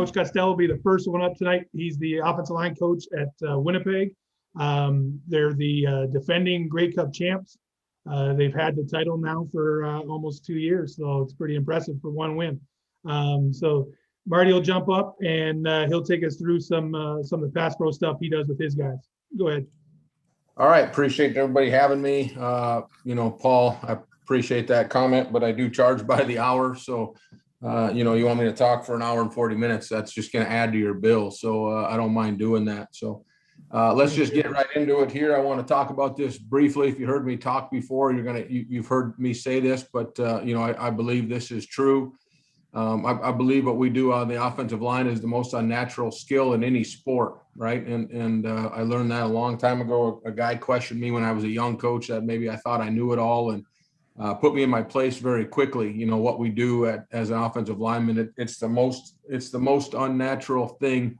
Coach Costello will be the first one up tonight. He's the offensive line coach at Winnipeg. They're the defending Grey Cup champs. They've had the title now for almost 2 years, so it's pretty impressive for one win. So Marty will jump up and he'll take us through some of the pass pro stuff he does with his guys. Go ahead. All right, appreciate everybody having me. Paul, I appreciate that comment, but I do charge by the hour. So, you want me to talk for an hour and 40 minutes, that's just going to add to your bill. So I don't mind doing that. So let's just get right into it here. I want to talk about this briefly. If you heard me talk before, you've heard me say this, but I believe this is true. I believe what we do on the offensive line is the most unnatural skill in any sport, right? And I learned that a long time ago. A guy questioned me when I was a young coach that maybe I thought I knew it all, and put me in my place very quickly. What we do as an offensive lineman, it's the most unnatural thing,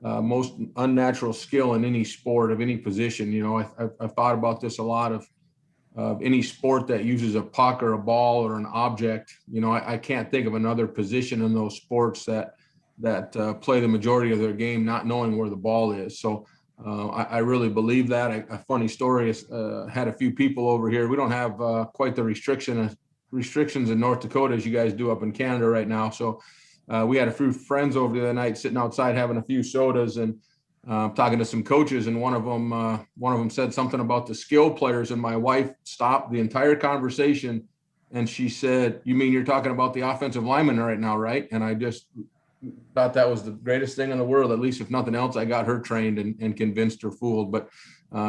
most unnatural skill in any sport of any position. I've thought about this a lot of any sport that uses a puck or a ball or an object. I can't think of another position in those sports that play the majority of their game not knowing where the ball is. So I really believe that. A funny story is had a few people over here. We don't have quite the restrictions in North Dakota as you guys do up in Canada right now. So we had a few friends over the other night sitting outside having a few sodas and talking to some coaches, and one of them said something about the skill players, and my wife stopped the entire conversation and she said, "You mean you're talking about the offensive lineman right now, right?" And I just thought that was the greatest thing in the world. At least if nothing else, I got her trained and convinced or fooled. But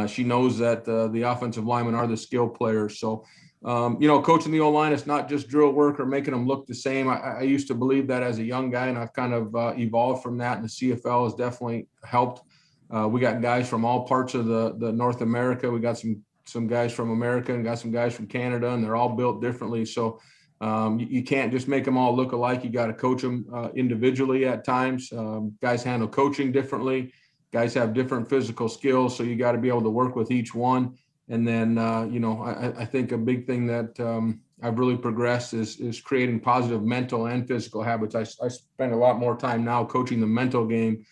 she knows that the offensive linemen are the skill players. So coaching the O-line, it's not just drill work or making them look the same. I used to believe that as a young guy, and I've kind of evolved from that, and the CFL has definitely helped. We got guys from all parts of the North America. We got some guys from America and got some guys from Canada, and they're all built differently. So you can't just make them all look alike. You got to coach them individually at times. Guys handle coaching differently. Guys have different physical skills, so you got to be able to work with each one. And then, I think a big thing that I've really progressed is creating positive mental and physical habits. I spend a lot more time now coaching the mental game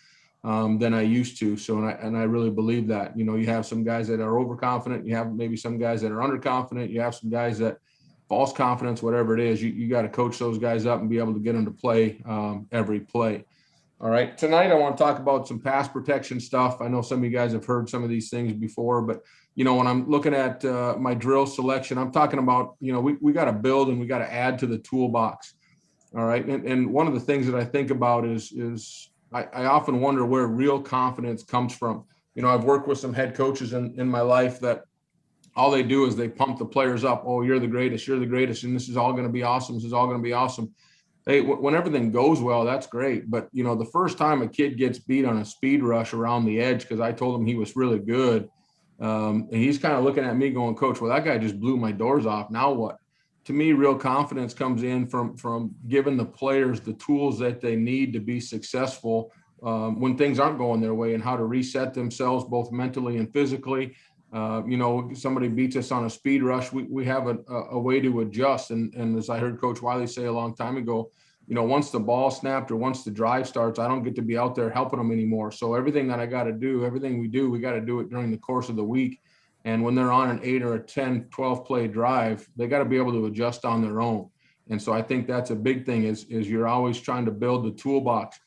than I used to. So, and I really believe that. You have some guys that are overconfident. You have maybe some guys that are underconfident. You have some guys that false confidence, whatever it is. You got to coach those guys up and be able to get them to play every play. All right. Tonight, I want to talk about some pass protection stuff. I know some of you guys have heard some of these things before, but, when I'm looking at my drill selection, I'm talking about, we got to build and we got to add to the toolbox. All right. And one of the things that I think about is I often wonder where real confidence comes from. I've worked with some head coaches in my life that all they do is they pump the players up. "Oh, you're the greatest, and this is all going to be awesome. This is all going to be awesome." Hey, when everything goes well, that's great. But, the first time a kid gets beat on a speed rush around the edge because I told him he was really good, and he's kind of looking at me going, "Coach, well, that guy just blew my doors off. Now what?" To me, real confidence comes in from giving the players the tools that they need to be successful when things aren't going their way, and how to reset themselves both mentally and physically. Somebody beats us on a speed rush, we have a way to adjust. And as I heard Coach Wiley say a long time ago, once the ball snapped or once the drive starts, I don't get to be out there helping them anymore. So everything that I got to do, everything we do, we got to do it during the course of the week. And when they're on an 8 or a 10, 12 play drive, they got to be able to adjust on their own. And so I think that's a big thing is you're always trying to build the toolbox.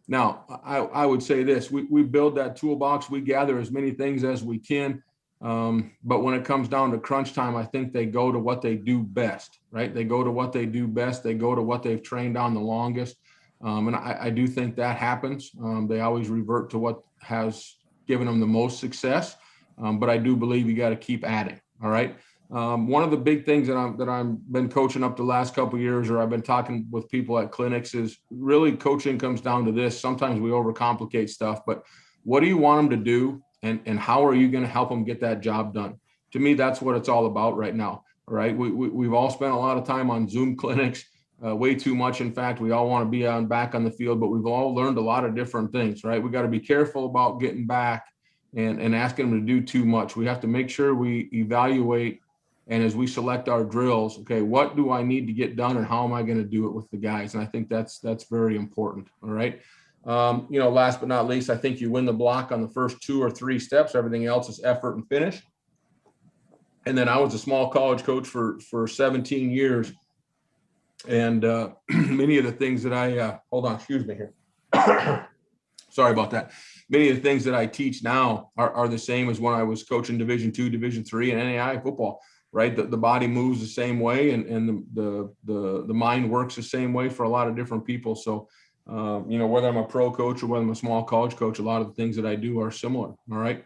Now, I would say this, we build that toolbox, we gather as many things as we can. But when it comes down to crunch time, I think they go to what they do best, right? They go to what they do best. They go to what they've trained on the longest. And I do think that happens. They always revert to what has given them the most success. But I do believe you got to keep adding. All right. One of the big things that I've been coaching up the last couple of years, or I've been talking with people at clinics, is really coaching comes down to this. Sometimes we overcomplicate stuff, but what do you want them to do? And how are you going to help them get that job done? To me, that's what it's all about right now. All right. We've all spent a lot of time on Zoom clinics, way too much. In fact, we all want to be back on the field, but we've all learned a lot of different things, right? We got to be careful about getting back and asking them to do too much. We have to make sure we evaluate. And as we select our drills, okay, what do I need to get done and how am I going to do it with the guys? And I think that's very important. All right. Last but not least, I think you win the block on the first 2 or 3 steps. Everything else is effort and finish. And then I was a small college coach for 17 years. And many of the things that I, hold on, excuse me here. Sorry about that. Many of the things that I teach now are the same as when I was coaching Division II, Division III, and NAI football, right? The body moves the same way, and the mind works the same way for a lot of different people. So, whether I'm a pro coach or whether I'm a small college coach, a lot of the things that I do are similar, all right?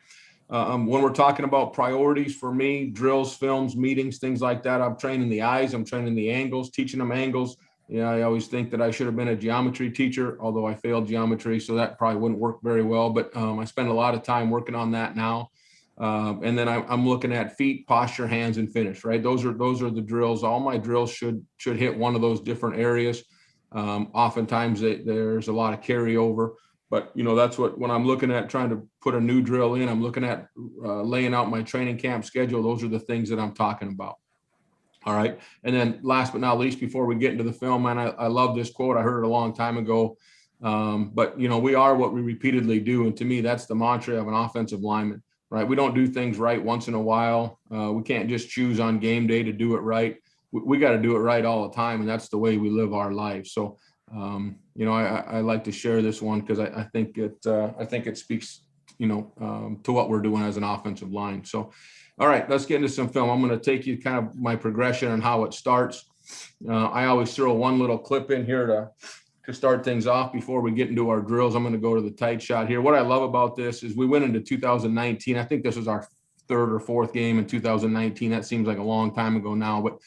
When we're talking about priorities for me, drills, films, meetings, things like that, I'm training the eyes, I'm training the angles, teaching them angles. I always think that I should have been a geometry teacher, although I failed geometry, so that probably wouldn't work very well. But I spend a lot of time working on that now. And then I'm looking at feet, posture, hands, and finish, right? Those are the drills. All my drills should hit one of those different areas. Oftentimes there's a lot of carryover. But, that's when I'm looking at trying to put a new drill in, I'm looking at laying out my training camp schedule. Those are the things that I'm talking about. All right. And then last but not least, before we get into the film, man, I love this quote. I heard it a long time ago. But, we are what we repeatedly do. And to me, that's the mantra of an offensive lineman, right? We don't do things right once in a while. We can't just choose on game day to do it right. We got to do it right all the time. And that's the way we live our lives. So, I like to share this one because I think it speaks, to what we're doing as an offensive line. So, all right, let's get into some film. I'm going to take you kind of my progression and how it starts. I always throw one little clip in here to start things off before we get into our drills. I'm going to go to the tight shot here. What I love about this is we went into 2019. I think this was our 3rd or 4th game in 2019. That seems like a long time ago now, but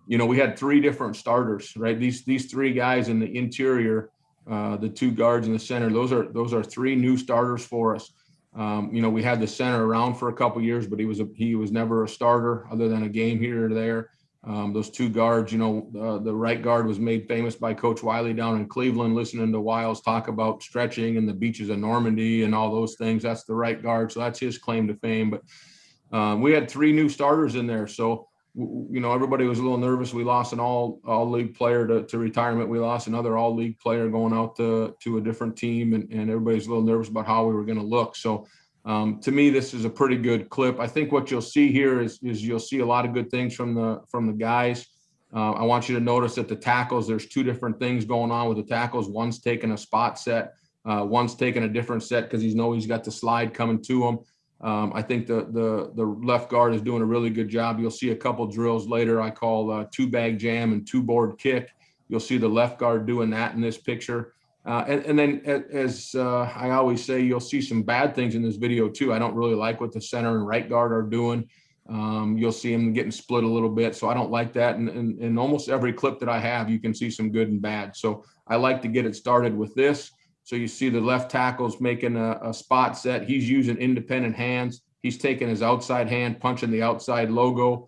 we had 3 different starters, right? These 3 guys in the interior, the 2 guards in the center, those are 3 new starters for us. We had the center around for a couple of years, but he was never a starter other than a game here or there. Those 2 guards, the right guard was made famous by Coach Wiley down in Cleveland, listening to Wiles talk about stretching and the beaches of Normandy and all those things. That's the right guard. So that's his claim to fame. But we had 3 new starters in there. So, everybody was a little nervous. We lost an all league player to retirement. We lost another all league player going out to a different team, and everybody's a little nervous about how we were going to look. So to me, this is a pretty good clip. I think what you'll see here is you'll see a lot of good things from the guys. I want you to notice that the tackles, there's 2 different things going on with the tackles. One's taking a spot set. One's taking a different set because he's got the slide coming to him. I think the left guard is doing a really good job. You'll see a couple drills later I call 2-bag jam and 2-board kick. You'll see the left guard doing that in this picture. And then as I always say, you'll see some bad things in this video too. I don't really like what the center and right guard are doing. You'll see them getting split a little bit. So I don't like that. And in almost every clip that I have, you can see some good and bad. So I like to get it started with this. So you see the left tackle's making a spot set. He's using independent hands. He's taking his outside hand, punching the outside logo,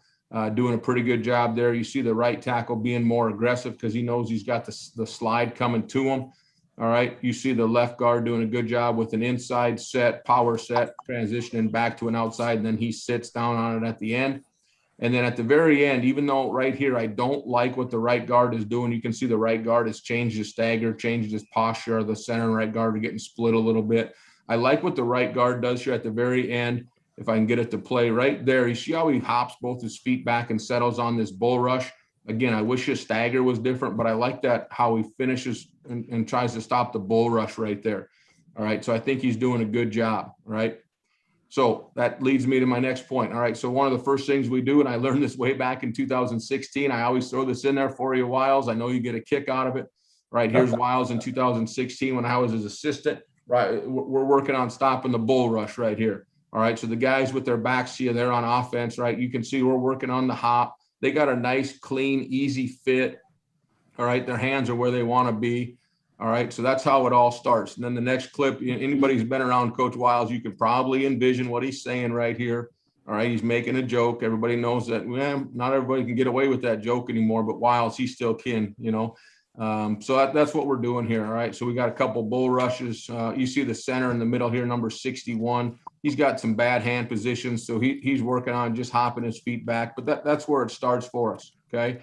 doing a pretty good job there. You see the right tackle being more aggressive because he knows he's got the slide coming to him. All right. You see the left guard doing a good job with an inside set, power set, transitioning back to an outside, and then he sits down on it at the end. And then at the very end, even though right here I don't like what the right guard is doing, you can see the right guard has changed his stagger, changed his posture. The center and right guard are getting split a little bit. I like what the right guard does here at the very end. If I can get it to play right there, you see how he hops both his feet back and settles on this bull rush. Again, I wish his stagger was different, but I like that how he finishes and tries to stop the bull rush right there. All right, so I think he's doing a good job, right? So that leads me to my next point. All right. So one of the first things we do, and I learned this way back in 2016, I always throw this in there for you, Wiles. I know you get a kick out of it. Right. Here's Wiles in 2016 when I was his assistant. Right. We're working on stopping the bull rush right here. All right. So the guys with their backs to you, they're on offense, right? You can see we're working on the hop. They got a nice, clean, easy fit. All right. Their hands are where they want to be. All right, so that's how it all starts. And then the next clip, anybody who's been around Coach Wiles, you can probably envision what he's saying right here. All right, he's making a joke. Everybody knows that, not everybody can get away with that joke anymore, but Wiles, he still can, So that's what we're doing here, all right? So we got a couple bull rushes. You see the center in the middle here, number 61. He's got some bad hand positions, so he's working on just hopping his feet back, but that's where it starts for us, okay?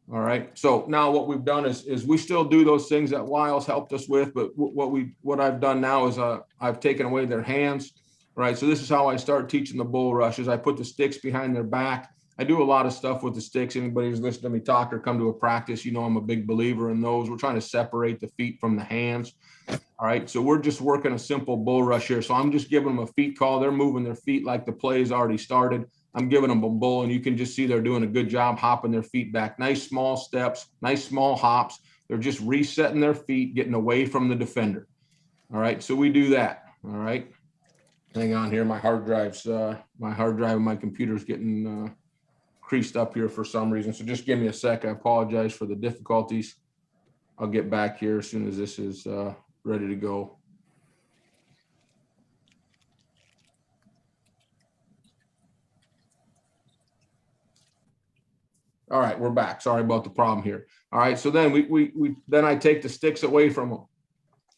All right. So now what we've done is we still do those things that Wiles helped us with, but what I've done now is I've taken away their hands. Right. So this is how I start teaching the bull rushes. I put the sticks behind their back. I do a lot of stuff with the sticks. Anybody who's listened to me talk or come to a practice, you know, I'm a big believer in those. We're trying to separate the feet from the hands. All right. So we're just working a simple bull rush here. So I'm just giving them a feet call. They're moving their feet like the play's already started. I'm giving them a bull, and you can just see they're doing a good job hopping their feet back. Nice small steps, nice small hops. They're just resetting their feet, getting away from the defender. All right. So we do that. All right. Hang on here. My hard drive of my computer's getting creased up here for some reason. So just give me a sec. I apologize for the difficulties. I'll get back here as soon as this is ready to go. All right, we're back. Sorry about the problem here. All right, so then then I take the sticks away from them. All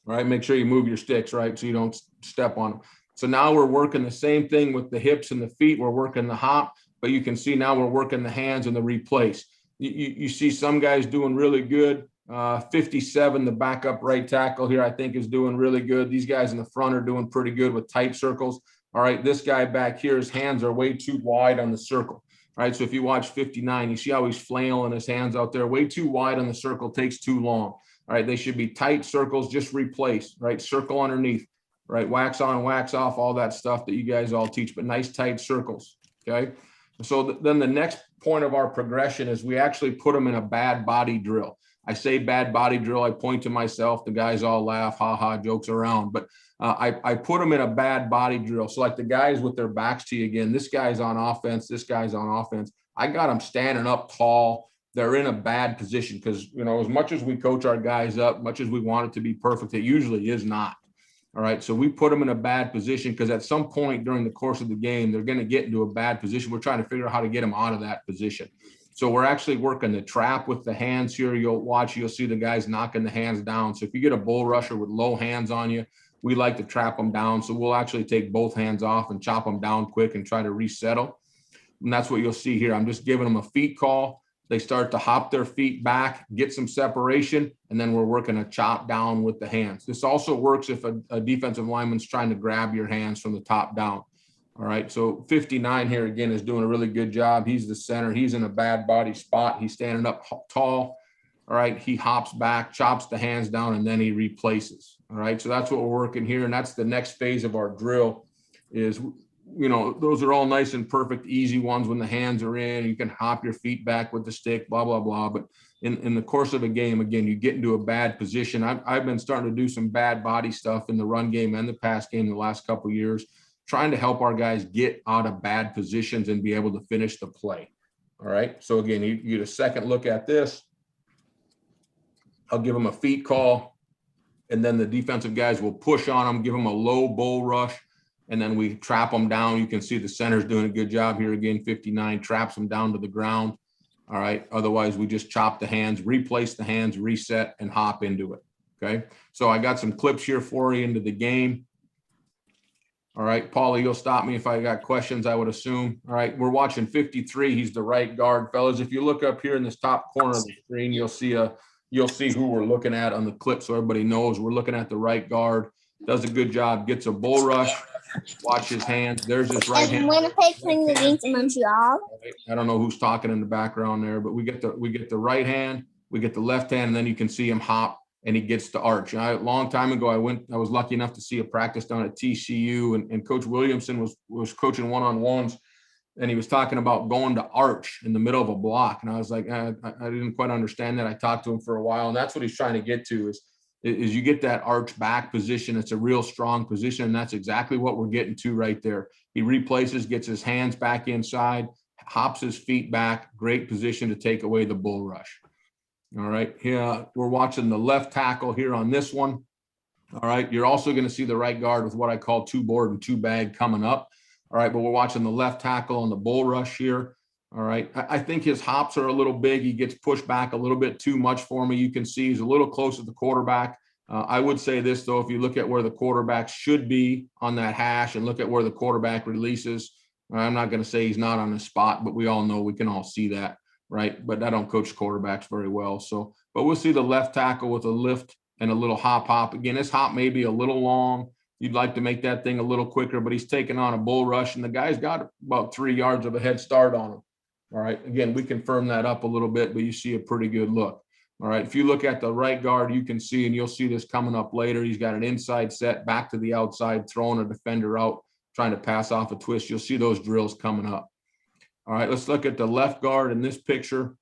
right, make sure you move your sticks, right, so you don't step on them. So now we're working the same thing with the hips and the feet. We're working the hop, but you can see now we're working the hands and the replace. You see some guys doing really good. 57, the backup right tackle here, I think is doing really good. These guys in the front are doing pretty good with tight circles. All right, this guy back here, his hands are way too wide on the circle. All right, so if you watch 59, you see how he's flailing his hands out there, way too wide on the circle, takes too long. All right, they should be tight circles, just replace, right? Circle underneath, right? Wax on, wax off, all that stuff that you guys all teach, but nice tight circles, okay? So then the next point of our progression is we actually put them in a bad body drill. I say bad body drill, I point to myself, the guys all laugh, ha ha, jokes around, but I put them in a bad body drill. So like the guys with their backs to you again, this guy's on offense, this guy's on offense. I got them standing up tall. They're in a bad position because, you know, as much as we coach our guys up, much as we want it to be perfect, it usually is not. All right. So we put them in a bad position because at some point during the course of the game, they're going to get into a bad position. We're trying to figure out how to get them out of that position. So we're actually working the trap with the hands here. You'll see the guys knocking the hands down. So if you get a bull rusher with low hands on you, we like to trap them down. So we'll actually take both hands off and chop them down quick and try to resettle. And that's what you'll see here. I'm just giving them a feet call. They start to hop their feet back, get some separation, and then we're working a chop down with the hands. This also works if a defensive lineman's trying to grab your hands from the top down. All right, so 59 here again is doing a really good job. He's the center. He's in a bad body spot. He's standing up tall. All right, he hops back, chops the hands down, and then he replaces. All right, so that's what we're working here, and that's the next phase of our drill is, you know, those are all nice and perfect, easy ones when the hands are in. You can hop your feet back with the stick, blah, blah, blah. But in the course of a game, again, you get into a bad position. I've been starting to do some bad body stuff in the run game and the pass game the last couple of years, trying to help our guys get out of bad positions and be able to finish the play. All right, so again, you get a second look at this. I'll give them a feet call, and then the defensive guys will push on them, give them a low bull rush, and then we trap them down. You can see the center's doing a good job here again. 59 traps them down to the ground. All right, otherwise we just chop the hands, replace the hands, reset, and hop into it. Okay, so I got some clips here for you into the game. All right, Paulie, you'll stop me if I got questions, I would assume. All right, we're watching 53. He's the right guard, fellas. If you look up here in this top corner of the screen, you'll see who we're looking at on the clip, so everybody knows we're looking at the right guard. Does a good job, gets a bull rush. Watch his hands. There's his right hand. Winnipeg playing against Montreal. I don't know who's talking in the background there, but we get the right hand, we get the left hand, and then you can see him hop and he gets to arch. A long time ago, I was lucky enough to see a practice down at TCU, and Coach Williamson was coaching one-on-ones, and he was talking about going to arch in the middle of a block. And I was like, I didn't quite understand that. I talked to him for a while, and that's what he's trying to get to is you get that arch back position. It's a real strong position, and that's exactly what we're getting to right there. He replaces, gets his hands back inside, hops his feet back, great position to take away the bull rush. All right, here we're watching the left tackle here on this one. All right, you're also going to see the right guard with what I call two board and two bag coming up. All right, but we're watching the left tackle on the bull rush here. All right, I think his hops are a little big. He gets pushed back a little bit too much for me. You can see he's a little close to the quarterback. I would say this, though, if you look at where the quarterback should be on that hash and look at where the quarterback releases, I'm not going to say he's not on the spot, but we all know, we can all see that. right? But I don't coach quarterbacks very well. So, but we'll see the left tackle with a lift and a little hop. Again, this hop may be a little long. You'd like to make that thing a little quicker, but he's taking on a bull rush, and the guy's got about 3 yards of a head start on him. All right. Again, we confirm that up a little bit, but you see a pretty good look. All right. If you look at the right guard, you can see, and you'll see this coming up later, he's got an inside set back to the outside, throwing a defender out, trying to pass off a twist. You'll see those drills coming up. All right. Let's look at the left guard in this picture.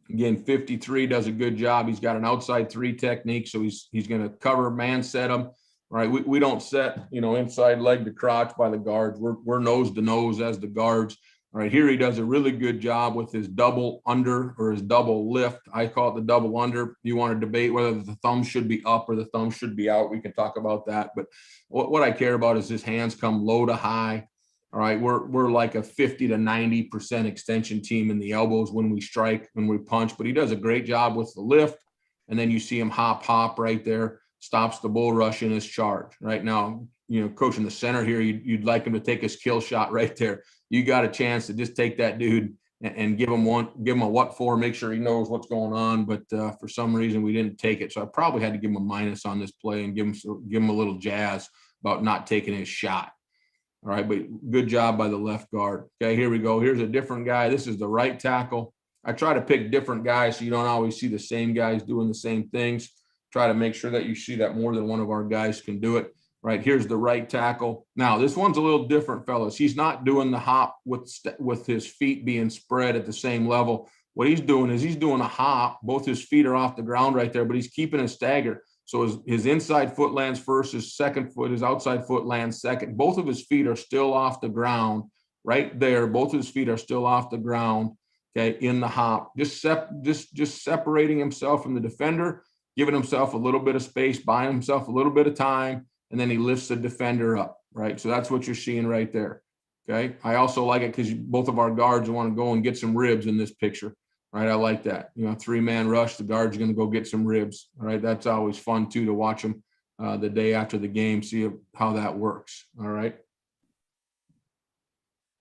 Again, 53 does a good job. He's got an outside 3 technique, so he's going to cover, man set him. Right, we don't set, inside leg to crotch by the guards. We're nose to nose as the guards. All right, here he does a really good job with his double under or his double lift. I call it the double under. You want to debate whether the thumb should be up or the thumb should be out. We can talk about that. But what I care about is his hands come low to high. All right, we're like a 50 to 90% extension team in the elbows when we strike, when we punch. But he does a great job with the lift. And then you see him hop right there. Stops the bull rush in his charge. Right now, coaching the center here, you'd like him to take his kill shot right there. You got a chance to just take that dude and give him a what for, make sure he knows what's going on. But for some reason, we didn't take it. So I probably had to give him a minus on this play and give him a little jazz about not taking his shot. All right, but good job by the left guard. Okay, here we go. Here's a different guy. This is the right tackle. I try to pick different guys so you don't always see the same guys doing the same things. Try to make sure that you see that more than one of our guys can do it. Right, here's the right tackle. Now, this one's a little different, fellas. He's not doing the hop with his feet being spread at the same level. What he's doing is he's doing a hop. Both his feet are off the ground right there, but he's keeping a stagger. So his inside foot lands first, his outside foot lands second. Both of his feet are still off the ground right there. Both of his feet are still off the ground, okay, in the hop. Just separating himself from the defender, giving himself a little bit of space, buying himself a little bit of time, and then he lifts the defender up, right? So that's what you're seeing right there, okay? I also like it because both of our guards want to go and get some ribs in this picture, right? I like that. 3-man rush, the guard's going to go get some ribs, all right? That's always fun, too, to watch them the day after the game, see how that works, all right?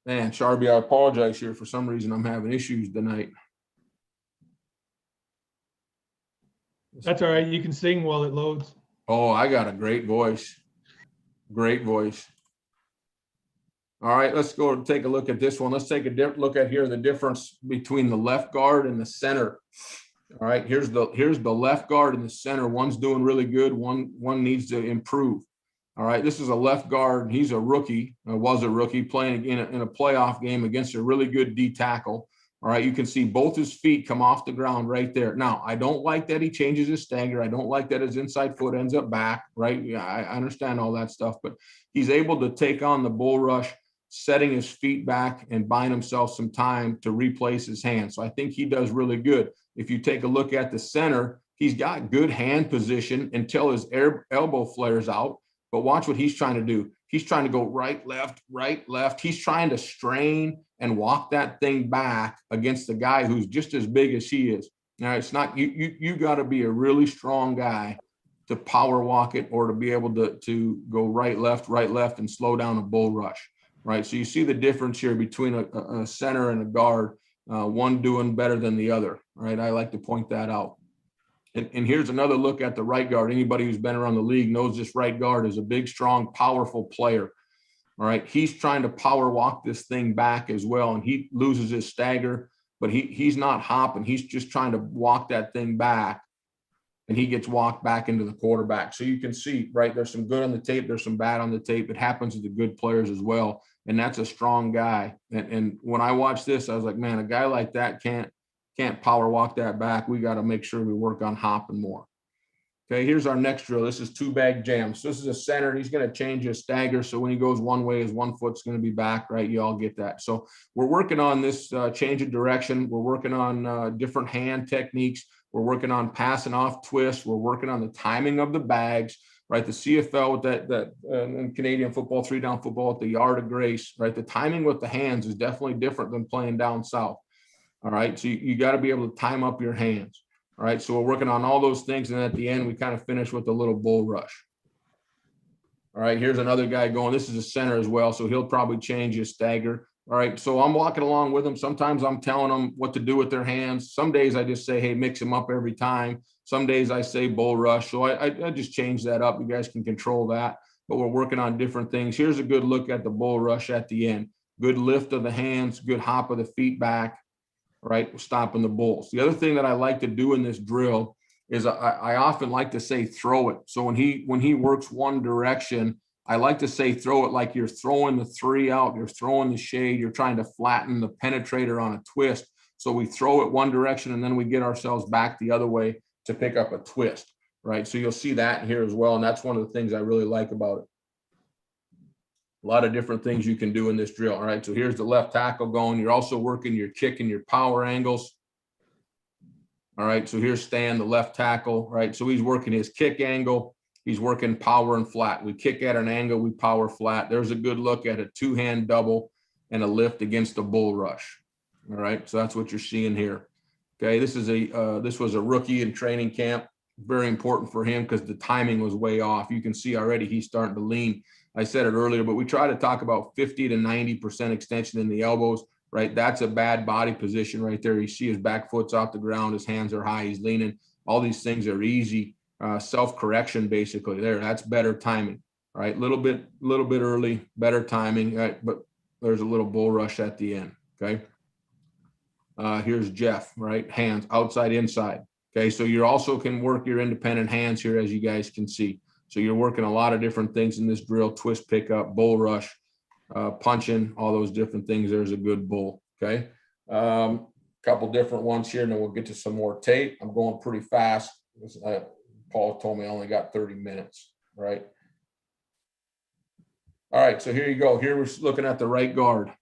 Man, Sharby, I apologize here. For some reason, I'm having issues tonight. That's all right. You can sing while it loads. Oh, I got a great voice. Great voice. All right, let's go and take a look at this one. Let's take a look at here the difference between the left guard and the center. All right, here's the left guard and the center. One's doing really good. One needs to improve. All right, this is a left guard. He's a rookie, was a rookie playing in a playoff game against a really good D tackle. All right, you can see both his feet come off the ground right there. Now, I don't like that he changes his stagger. I don't like that his inside foot ends up back, right? Yeah, I understand all that stuff, but he's able to take on the bull rush, setting his feet back and buying himself some time to replace his hands. So I think he does really good. If you take a look at the center, he's got good hand position until his elbow flares out. But watch what he's trying to do. He's trying to go right, left. He's trying to strain and walk that thing back against the guy who's just as big as he is. Now, it's not, you got to be a really strong guy to power walk it or to be able to go right, left, and slow down a bull rush, right? So you see the difference here between a center and a guard, one doing better than the other, right? I like to point that out. And here's another look at the right guard. Anybody who's been around the league knows this right guard is a big, strong, powerful player. All right. He's trying to power walk this thing back as well. And he loses his stagger, but he's not hopping. He's just trying to walk that thing back. And he gets walked back into the quarterback. So you can see, right, there's some good on the tape. There's some bad on the tape. It happens to the good players as well. And that's a strong guy. And when I watched this, I was like, man, a guy like that can't power walk that back. We got to make sure we work on hopping more. Okay, here's our next drill. This is 2-bag jams. So this is a center. He's going to change his stagger. So when he goes one way, his one foot's going to be back, right? You all get that. So we're working on this change of direction. We're working on different hand techniques. We're working on passing off twists. We're working on the timing of the bags, right? The CFL with that in Canadian football, 3-down football at the yard of grace, right? The timing with the hands is definitely different than playing down south. All right. So you got to be able to time up your hands. All right. So we're working on all those things. And at the end, we kind of finish with a little bull rush. All right. Here's another guy going. This is a center as well. So he'll probably change his stagger. All right, so I'm walking along with them. Sometimes I'm telling them what to do with their hands. Some days I just say, hey, mix them up every time. Some days I say bull rush. So I just change that up. You guys can control that, but we're working on different things. Here's a good look at the bull rush at the end. Good lift of the hands, good hop of the feet back, right? Stopping the bulls. The other thing that I like to do in this drill is I often like to say throw it. So when he works one direction, I like to say throw it like you're throwing the three out, you're throwing the shade, you're trying to flatten the penetrator on a twist. So we throw it one direction and then we get ourselves back the other way to pick up a twist, right? So you'll see that here as well. And that's one of the things I really like about it. A lot of different things you can do in this drill. All right, so here's the left tackle going. You're also working your kick and your power angles. All right, so here's Stan, the left tackle, right? So he's working his kick angle. He's working power and flat. We kick at an angle, we power flat. There's a good look at a two-hand double and a lift against a bull rush. All right, so that's what you're seeing here. Okay, this was a rookie in training camp. Very important for him because the timing was way off. You can see already he's starting to lean. I said it earlier, but we try to talk about 50 to 90% extension in the elbows, right? That's a bad body position right there. You see his back foot's off the ground, his hands are high, he's leaning. All these things are easy. Self-correction basically there. That's better timing, right? Little bit early, better timing, right? But there's a little bull rush at the end, okay? Here's Jeff, right? Hands outside, inside. Okay, so you also can work your independent hands here, as you guys can see. So you're working a lot of different things in this drill: twist, pickup, bull rush, punching, all those different things. There's a good bull. Okay, couple different ones here, and then we'll get to some more tape. I'm going pretty fast. Paul told me I only got 30 minutes, right? All right, so here you go. Here we're looking at the right guard.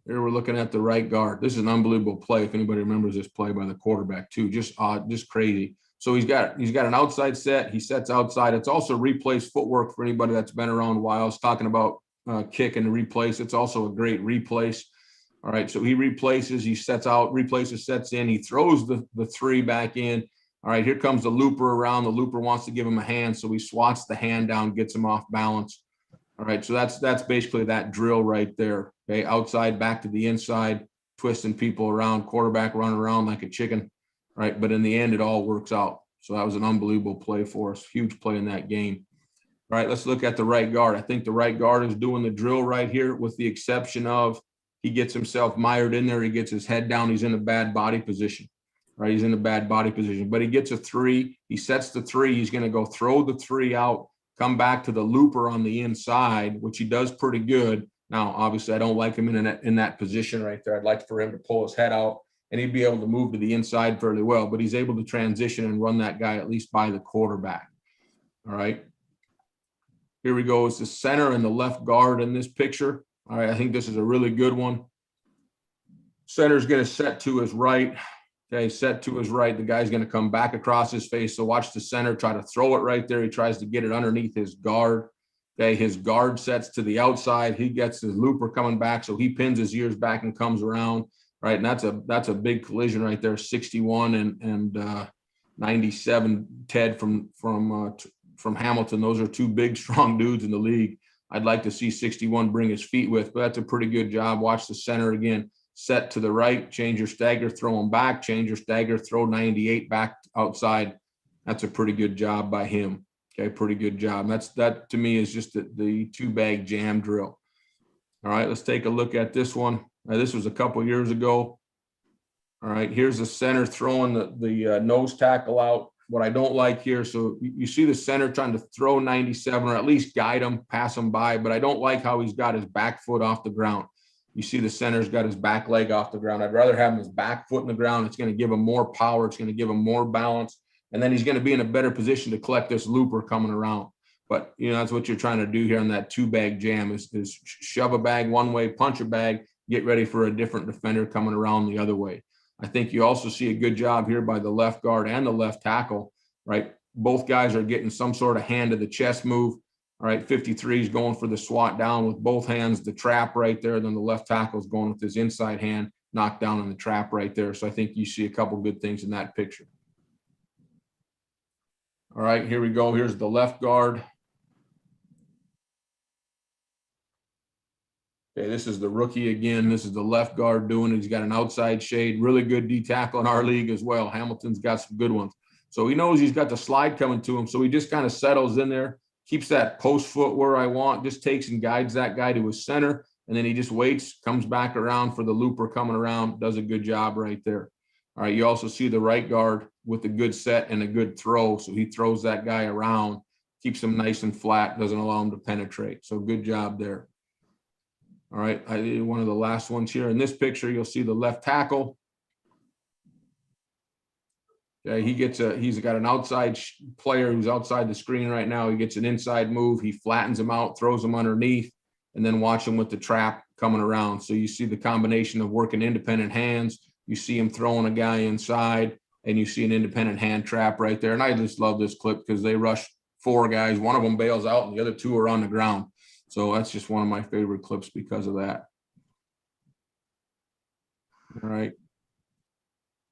Here we're looking at the right guard. This is an unbelievable play. If anybody remembers this play by the quarterback too, just crazy. So he's got an outside set. He sets outside. It's also replace footwork for anybody that's been around a while. It's talking about kick and replace. It's also a great replace. All right, so he replaces, he sets out, replaces, sets in. He throws the three back in. All right, here comes the looper around. The looper wants to give him a hand, so he swats the hand down, gets him off balance. All right, so that's basically that drill right there. Okay, outside, back to the inside, twisting people around, quarterback running around like a chicken. All right, but in the end, it all works out. So that was an unbelievable play for us. Huge play in that game. All right, let's look at the right guard. I think the right guard is doing the drill right here, with the exception of he gets himself mired in there. He gets his head down. He's in a bad body position. Right, he's in a bad body position, but he gets a three. He sets the three. He's going to go throw the three out, come back to the looper on the inside, which he does pretty good. Now, obviously, I don't like him in that position right there. I'd like for him to pull his head out, and he'd be able to move to the inside fairly well, but he's able to transition and run that guy at least by the quarterback. All right. Here we go. It's the center and the left guard in this picture. All right, I think this is a really good one. Center's going to set to his right. Okay, set to his right. The guy's going to come back across his face. So watch the center try to throw it right there. He tries to get it underneath his guard. Okay, his guard sets to the outside. He gets his looper coming back, so he pins his ears back and comes around. Right, and that's a big collision right there. 61 and 97. Ted from Hamilton. Those are two big, strong dudes in the league. I'd like to see 61 bring his feet with, but that's a pretty good job. Watch the center again. Set to the right, change your stagger, throw him back, change your stagger, throw 98 back outside. That's a pretty good job by him. Okay, pretty good job. That to me is just the two-bag jam drill. All right, let's take a look at this one. This was a couple years ago. All right, here's the center throwing the nose tackle out. What I don't like here, so you see the center trying to throw 97 or at least guide him, pass him by, but I don't like how he's got his back foot off the ground. You see the center's got his back leg off the ground. I'd rather have his back foot in the ground. It's going to give him more power. It's going to give him more balance. And then he's going to be in a better position to collect this looper coming around. But, that's what you're trying to do here on that two-bag jam is shove a bag one way, punch a bag, get ready for a different defender coming around the other way. I think you also see a good job here by the left guard and the left tackle, right? Both guys are getting some sort of hand to the chest move. All right, 53 is going for the swat down with both hands, the trap right there. Then the left tackle is going with his inside hand, knocked down on the trap right there. So I think you see a couple good things in that picture. All right, here we go. Here's the left guard. Okay, this is the rookie again. This is the left guard doing it. He's got an outside shade, really good D tackle in our league as well. Hamilton's got some good ones. So he knows he's got the slide coming to him. So he just kind of settles in there, keeps that post foot where I want, just takes and guides that guy to his center. And then he just waits, comes back around for the looper coming around, does a good job right there. All right, you also see the right guard with a good set and a good throw. So he throws that guy around, keeps him nice and flat, doesn't allow him to penetrate. So good job there. All right, I did one of the last ones here. In this picture, you'll see the left tackle. Okay, he's got an outside player who's outside the screen right now. He gets an inside move. He flattens him out, throws him underneath, and then watch him with the trap coming around. So you see the combination of working independent hands. You see him throwing a guy inside, and you see an independent hand trap right there. And I just love this clip because they rush 4 guys. One of them bails out, and the other 2 are on the ground. So that's just one of my favorite clips because of that. All right.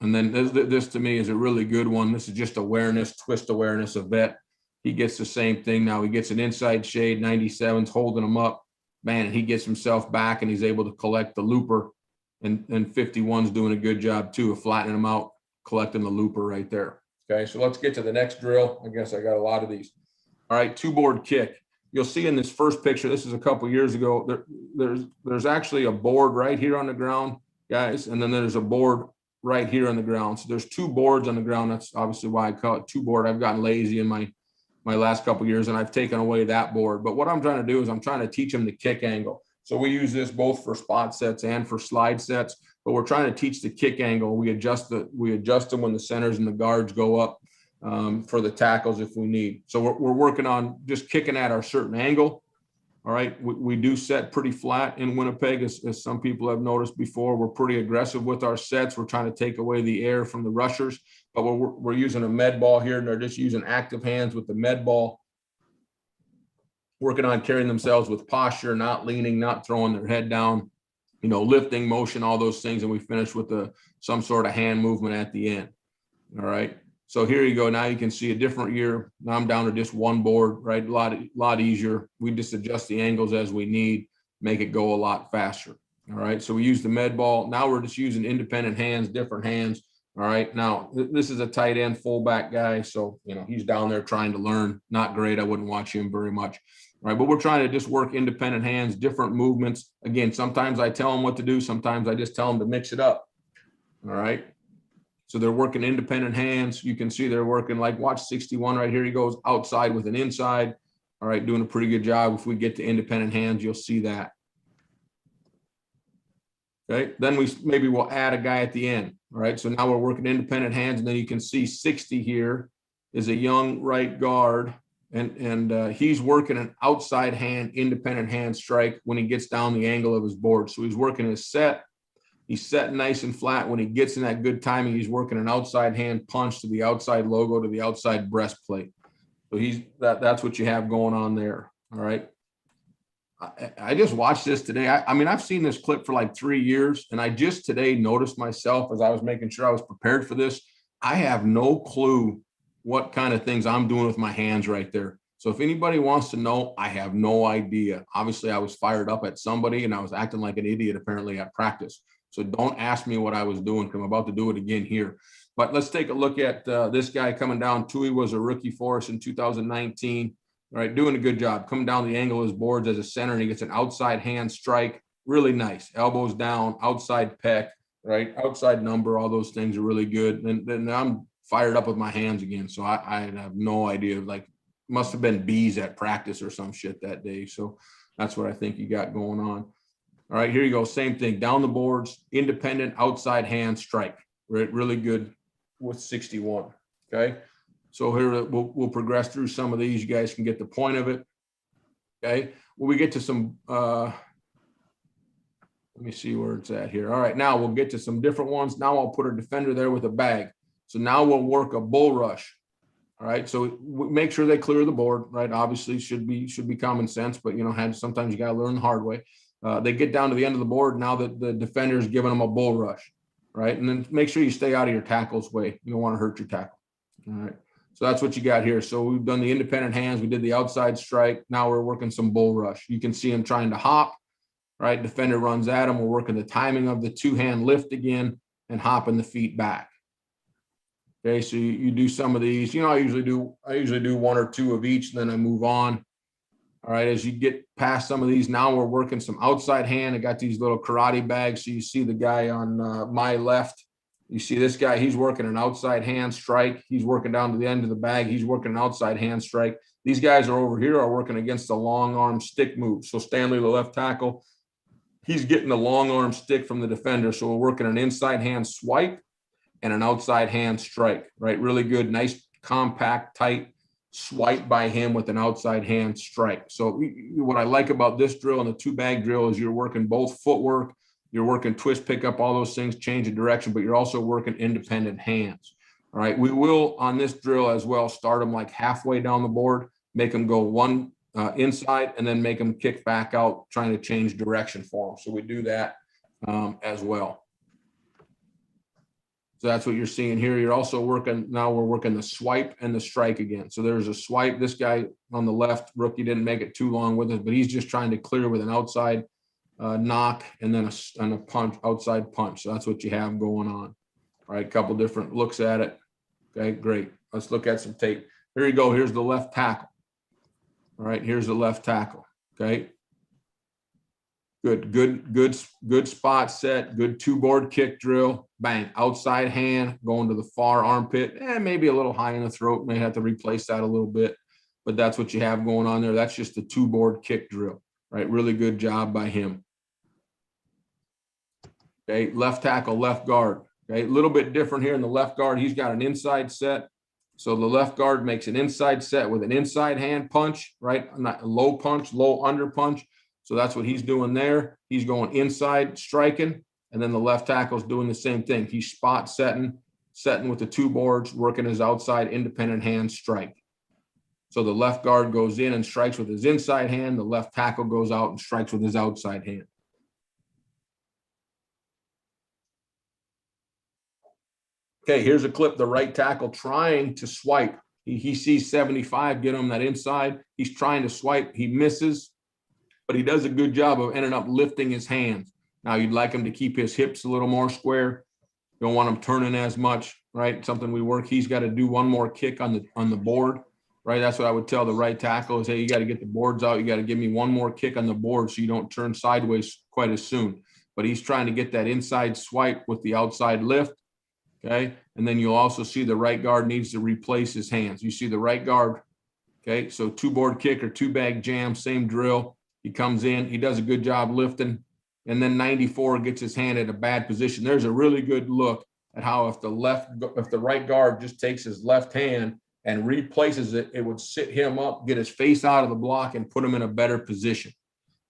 And then this to me is a really good one. This is just awareness, twist awareness of vet. He gets the same thing now. He gets an inside shade, 97's holding him up. Man, he gets himself back, and he's able to collect the looper. And 51's doing a good job too of flattening him out, collecting the looper right there. Okay, so let's get to the next drill. I guess I got a lot of these. All right, 2-board kick. You'll see in this first picture, this is a couple years ago, there's actually a board right here on the ground, guys, and then there's a board right here on the ground. So there's 2 boards on the ground. That's obviously why I call it 2-board. I've gotten lazy in my last couple years, and I've taken away that board. But what I'm trying to do is I'm trying to teach them the kick angle. So we use this both for spot sets and for slide sets, but we're trying to teach the kick angle. We adjust them when the centers and the guards go up for the tackles if we need. So we're working on just kicking at our certain angle. All right, we do set pretty flat in Winnipeg, as some people have noticed before. We're pretty aggressive with our sets. We're trying to take away the air from the rushers, but we're using a med ball here, and they're just using active hands with the med ball, working on carrying themselves with posture, not leaning, not throwing their head down, lifting, motion, all those things. And we finish with some sort of hand movement at the end. All right. So here you go. Now you can see a different year. Now I'm down to just 1 board, right? A lot easier. We just adjust the angles as we need, make it go a lot faster. All right. So we use the med ball. Now we're just using independent hands, different hands. All right. Now this is a tight end fullback guy. So, he's down there trying to learn. Not great. I wouldn't watch him very much. All right. But we're trying to just work independent hands, different movements. Again, sometimes I tell them what to do. Sometimes I just tell them to mix it up. All right. So they're working independent hands. You can see they're working like, watch 61 right here. He goes outside with an inside. All right, doing a pretty good job. If we get to independent hands, you'll see that. Okay, then maybe we'll add a guy at the end. All right, so now we're working independent hands, and then you can see 60 here is a young right guard, and he's working an outside hand, independent hand strike when he gets down the angle of his board. So he's working his set. He's set nice and flat. When he gets in that good timing, he's working an outside hand punch to the outside logo, to the outside breastplate. So that's what you have going on there. All right. I just watched this today. I mean, I've seen this clip for like 3 years, and I just today noticed myself as I was making sure I was prepared for this. I have no clue what kind of things I'm doing with my hands right there. So if anybody wants to know, I have no idea. Obviously, I was fired up at somebody, and I was acting like an idiot apparently at practice. So don't ask me what I was doing, because I'm about to do it again here. But let's take a look at this guy coming down. Tui was a rookie for us in 2019. All right, doing a good job. Coming down the angle of his boards as a center, and he gets an outside hand strike. Really nice. Elbows down, outside pec, right? Outside number, all those things are really good. And then I'm fired up with my hands again. So I have no idea. Like, must have been bees at practice or some shit that day. So that's what I think you got going on. All right, here you go. Same thing. Down the boards, independent outside hand strike. Right, really good with 61. Okay, so here we'll progress through some of these. You guys can get the point of it. Okay, when we get to some, let me see where it's at here. All right, now we'll get to some different ones. Now I'll put a defender there with a bag. So now we'll work a bull rush. All right, so make sure they clear the board. Right, obviously should be common sense, but sometimes you got to learn the hard way. They get down to the end of the board. Now that the defender is giving them a bull rush, right? And then make sure you stay out of your tackle's way. You don't want to hurt your tackle. All right. So that's what you got here. So we've done the independent hands. We did the outside strike. Now we're working some bull rush. You can see him trying to hop, right? Defender runs at him. We're working the timing of the two-hand lift again and hopping the feet back. Okay, so you do some of these. I usually do one or two of each, and then I move on. All right, as you get past some of these, now we're working some outside hand. I got these little karate bags. So you see the guy on my left. You see this guy, he's working an outside hand strike. He's working down to the end of the bag. He's working an outside hand strike. These guys are over here are working against the long arm stick move. So Stanley, the left tackle, he's getting the long arm stick from the defender. So we're working an inside hand swipe and an outside hand strike, right? Really good, nice, compact, tight swipe by him with an outside hand strike. So what I like about this drill and the two bag drill is you're working both footwork, you're working twist, pick up, all those things, change of direction, but you're also working independent hands. All right. We will on this drill as well start them like halfway down the board, make them go one inside and then make them kick back out, trying to change direction for them. So we do that as well. So that's what you're seeing here. You're also working, now we're working the swipe and the strike again. So there's a swipe. This guy on the left, rookie, didn't make it too long with it, but he's just trying to clear with an outside knock and then a punch, outside punch. So that's what you have going on. All right, a couple different looks at it. Okay, great. Let's look at some tape. Here you go. Here's the left tackle. All right, here's the left tackle. Okay. Good spot set, good two board kick drill, bang, outside hand, going to the far armpit, maybe a little high in the throat, may have to replace that a little bit, but that's what you have going on there. That's just a two board kick drill, right? Really good job by him. Okay, left tackle, left guard. Okay, a little bit different here in the left guard. He's got an inside set. So the left guard makes an inside set with an inside hand punch, right? Not a low punch, low under punch. So that's what he's doing there. He's going inside striking. And then the left tackle is doing the same thing. He's spot setting with the two boards, working his outside independent hand strike. So the left guard goes in and strikes with his inside hand. The left tackle goes out and strikes with his outside hand. Okay, here's a clip. The right tackle trying to swipe. He sees 75, get him that inside. He's trying to swipe. He misses, but he does a good job of ending up lifting his hands. Now you'd like him to keep his hips a little more square. Don't want him turning as much, right? Something we work. He's got to do one more kick on the board, right? That's what I would tell the right tackle is, hey, you got to get the boards out. You got to give me one more kick on the board so you don't turn sideways quite as soon. But he's trying to get that inside swipe with the outside lift. Okay. And then you'll also see the right guard needs to replace his hands. You see the right guard. Okay. So two board kick or two bag jam, same drill. He comes in, he does a good job lifting. And then 94 gets his hand at a bad position. There's a really good look at how if the right guard just takes his left hand and replaces it, it would sit him up, get his face out of the block and put him in a better position.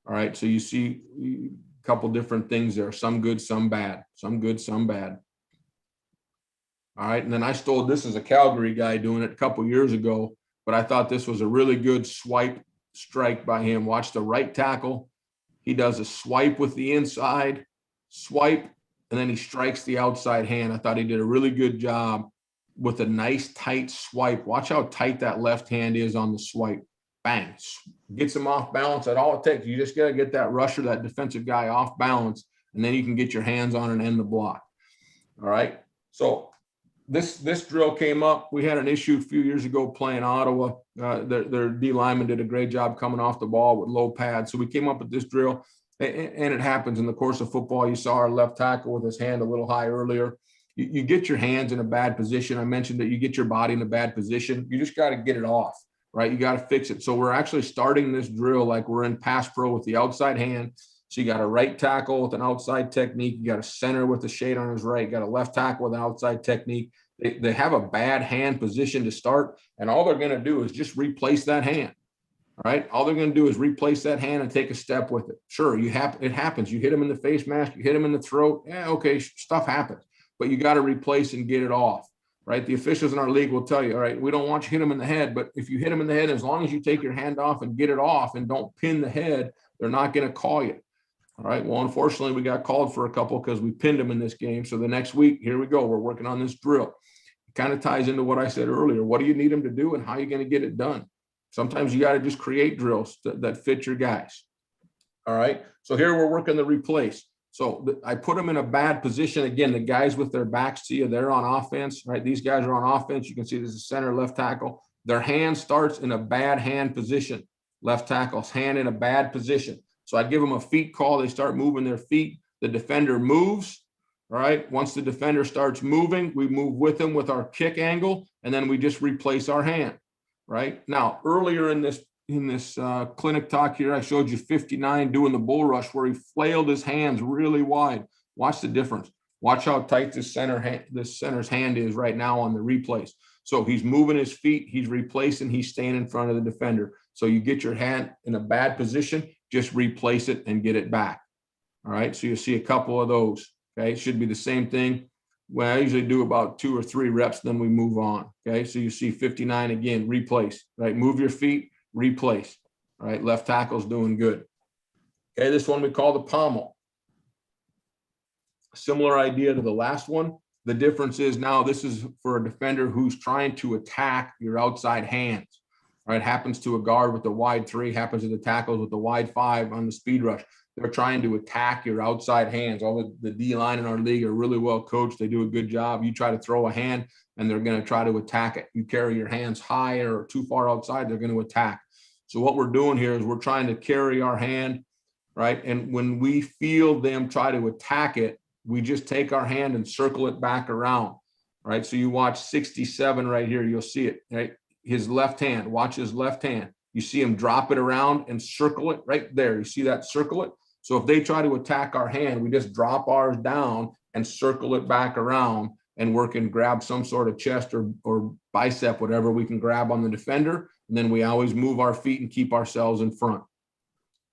All right. So you see a couple different things there. Some good, some bad. Some good, some bad. All right. And then I stole this as a Calgary guy doing it a couple years ago, but I thought this was a really good swipe strike by him. Watch the right tackle. He does a swipe with the inside, swipe, and then he strikes the outside hand. I thought he did a really good job with a nice tight swipe. Watch how tight that left hand is on the swipe. Bang. Gets him off balance. That's all it takes. You just got to get that rusher, that defensive guy off balance, and then you can get your hands on and end the block. All right. So this drill came up. We had an issue a few years ago playing Ottawa. Their D lineman did a great job coming off the ball with low pads. So we came up with this drill, and it happens in the course of football. You saw our left tackle with his hand a little high earlier. You get your hands in a bad position. I mentioned that you get your body in a bad position. You just got to get it off, right? You got to fix it. So we're actually starting this drill like we're in pass pro with the outside hand. So you got a right tackle with an outside technique. You got a center with the shade on his right. You got a left tackle with an outside technique. They have a bad hand position to start, and all they're going to do is just replace that hand. All right. All they're going to do is replace that hand and take a step with it. Sure, it happens. You hit them in the face mask. You hit them in the throat. Yeah, okay, stuff happens. But you got to replace and get it off. Right. The officials in our league will tell you, all right, we don't want you to hit them in the head, but if you hit them in the head, as long as you take your hand off and get it off and don't pin the head, they're not going to call you. All right. Well, unfortunately, we got called for a couple because we pinned them in this game. So the next week, here we go. We're working on this drill. It kind of ties into what I said earlier. What do you need them to do and how are you going to get it done? Sometimes you got to just create drills that fit your guys. All right. So here we're working the replace. So I put them in a bad position. Again, the guys with their backs to you, they're on offense, right? These guys are on offense. You can see this is center left tackle. Their hand starts in a bad hand position. Left tackle's hand in a bad position. So I give them a feet call. They start moving their feet. The defender moves. All right. Once the defender starts moving, we move with them with our kick angle, and then we just replace our hand. Right now, earlier in this clinic talk here, I showed you 59 doing the bull rush where he flailed his hands really wide. Watch the difference. Watch how tight this center's hand is right now on the replace. So he's moving his feet, he's replacing, he's staying in front of the defender. So you get your hand in a bad position, just replace it and get it back. All right, so you'll see a couple of those. Okay, it should be the same thing. Well, I usually do about 2 or 3 reps, then we move on. Okay, so you see 59 again, replace, right? Move your feet, replace. All right, left tackle's doing good. Okay, this one we call the pommel. Similar idea to the last one. The difference is now this is for a defender who's trying to attack your outside hands. All right, happens to a guard with the wide 3, happens to the tackles with the wide 5 on the speed rush. They're trying to attack your outside hands. All the D-line in our league are really well coached. They do a good job. You try to throw a hand and they're going to try to attack it. You carry your hands high or too far outside, they're going to attack. So what we're doing here is we're trying to carry our hand, right? And when we feel them try to attack it, we just take our hand and circle it back around, right? So you watch 67 right here, you'll see it, right? His left hand, watch his left hand. You see him drop it around and circle it right there. You see that, circle it? So if they try to attack our hand, we just drop ours down and circle it back around and work and grab some sort of chest or bicep, whatever we can grab on the defender. And then we always move our feet and keep ourselves in front.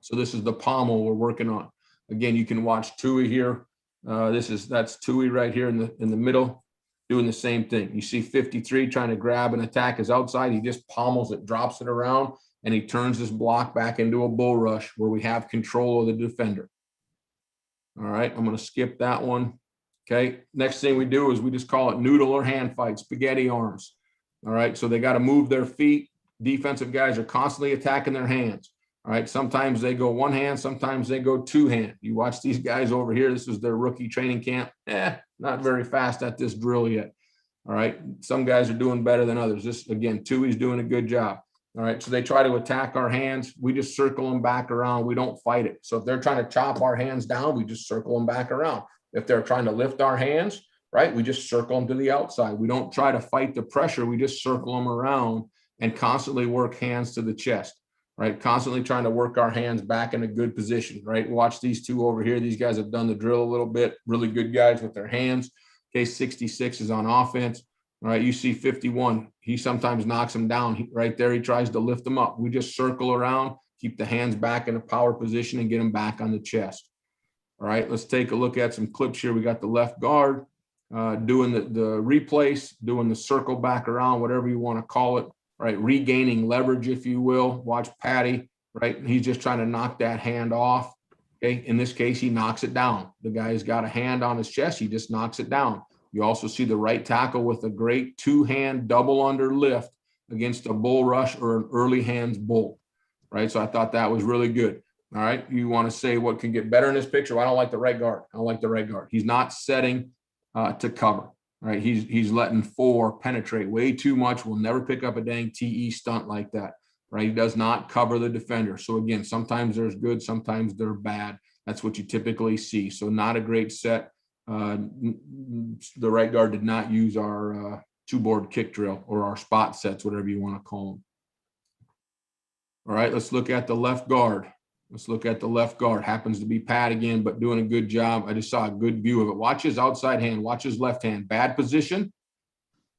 So this is the pommel we're working on. Again, you can watch Tui here. That's Tui right here in the middle, doing the same thing. You see 53 trying to grab and attack his outside. He just pommels it, drops it around, and he turns this block back into a bull rush where we have control of the defender. All right, I'm going to skip that one. Okay, next thing we do is we just call it noodle or hand fight, spaghetti arms. All right, so they got to move their feet. Defensive guys are constantly attacking their hands. All right, sometimes they go one hand, sometimes they go 2 hand. You watch these guys over here. This is their rookie training camp. Not very fast at this drill yet. All right, some guys are doing better than others. This, again, Tui's doing a good job. All right, so they try to attack our hands. We just circle them back around. We don't fight it. So if they're trying to chop our hands down, we just circle them back around. If they're trying to lift our hands, right, we just circle them to the outside. We don't try to fight the pressure. We just circle them around and constantly work hands to the chest, right? Constantly trying to work our hands back in a good position, right? Watch these 2 over here. These guys have done the drill a little bit. Really good guys with their hands. Okay, 66 is on offense. All right, you see 51. He sometimes knocks him down. Right there, he tries to lift them up. We just circle around, keep the hands back in a power position and get them back on the chest. All right, let's take a look at some clips here. We got the left guard doing the replace, doing the circle back around, whatever you want to call it, right? Regaining leverage, if you will. Watch Patty, right? He's just trying to knock that hand off. Okay, in this case, he knocks it down. The guy's got a hand on his chest. He just knocks it down. You also see the right tackle with a great 2-hand double under lift against a bull rush or an early hands bull, right? So I thought that was really good. All right, you want to say what can get better in this picture? Well, I don't like the right guard. I don't like the right guard. He's not setting to cover, right? He's letting 4 penetrate way too much. We'll never pick up a dang TE stunt like that, right? He does not cover the defender. So again, sometimes there's good, sometimes they're bad. That's what you typically see. So not a great set. The right guard did not use our 2-board kick drill or our spot sets, whatever you want to call them. All right, let's look at the left guard. Let's look at the left guard. Happens to be Pat again, but doing a good job. I just saw a good view of it. Watch his outside hand. Watch his left hand. Bad position.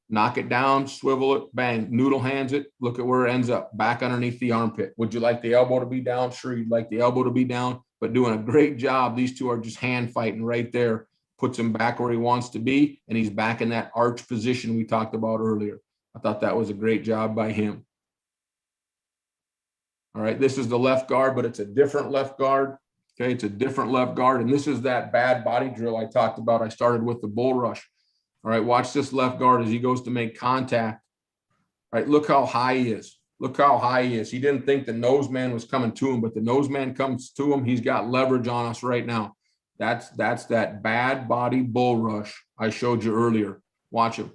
Knock it down, swivel it, bang. Noodle hands it. Look at where it ends up. Back underneath the armpit. Would you like the elbow to be down? Sure, you'd like the elbow to be down, but doing a great job. These 2 are just hand fighting right there. Puts him back where he wants to be, and he's back in that arch position we talked about earlier. I thought that was a great job by him. All right, this is the left guard, but it's a different left guard. Okay, it's a different left guard, and this is that bad body drill I talked about. I started with the bull rush. All right, watch this left guard as he goes to make contact. All right, look how high he is. Look how high he is. He didn't think the nose man was coming to him, but the nose man comes to him. He's got leverage on us right now. That's that bad body bull rush I showed you earlier. Watch him.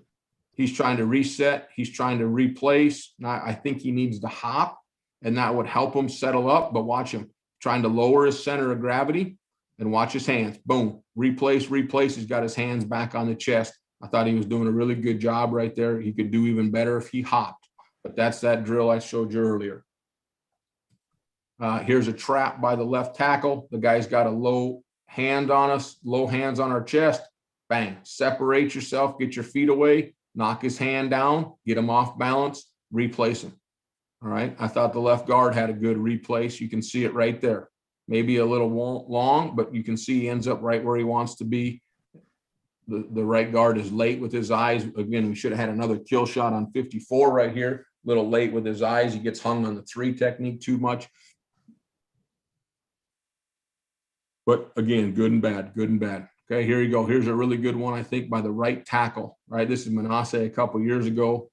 He's trying to reset. He's trying to replace. Now, I think he needs to hop, and that would help him settle up. But watch him trying to lower his center of gravity, and watch his hands. Boom. Replace. He's got his hands back on the chest. I thought he was doing a really good job right there. He could do even better if he hopped. But that's that drill I showed you earlier. Here's a trap by the left tackle. The guy's got a low hand on us, low hands on our chest. Bang. Separate yourself. Get your feet away. Knock his hand down. Get him off balance. Replace him. All right. I thought the left guard had a good replace. You can see it right there. Maybe a little long, but you can see he ends up right where he wants to be. The right guard is late with his eyes. Again, we should have had another kill shot on 54 right here. A little late with his eyes. He gets hung on the 3 technique too much. But again, good and bad, good and bad. Okay, here you go. Here's a really good one, I think, by the right tackle. Right, this is Manasseh a couple years ago,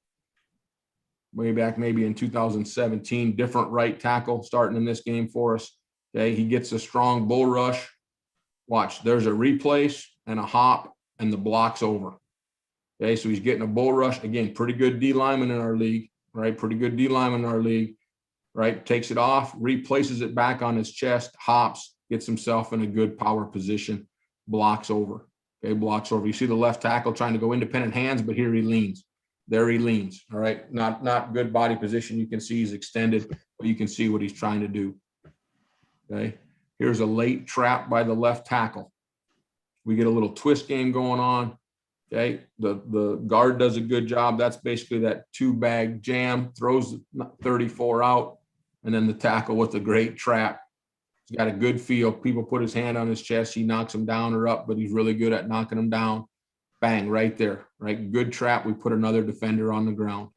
way back maybe in 2017. Different right tackle starting in this game for us. Okay, he gets a strong bull rush. Watch, there's a replace and a hop, and the block's over. Okay, so he's getting a bull rush. Again, pretty good D lineman in our league, right? Pretty good D lineman in our league, right? Takes it off, replaces it back on his chest, hops, gets himself in a good power position, blocks over. Okay, blocks over. You see the left tackle trying to go independent hands, but here he leans. There he leans. All right, not good body position. You can see he's extended, but you can see what he's trying to do. Okay, here's a late trap by the left tackle. We get a little twist game going on. Okay, the guard does a good job. That's basically that 2-bag jam, throws 34 out, and then the tackle with a great trap. He's got a good feel. People put his hand on his chest. He knocks him down or up, but he's really good at knocking him down. Bang, right there, right? Good trap. We put another defender on the ground.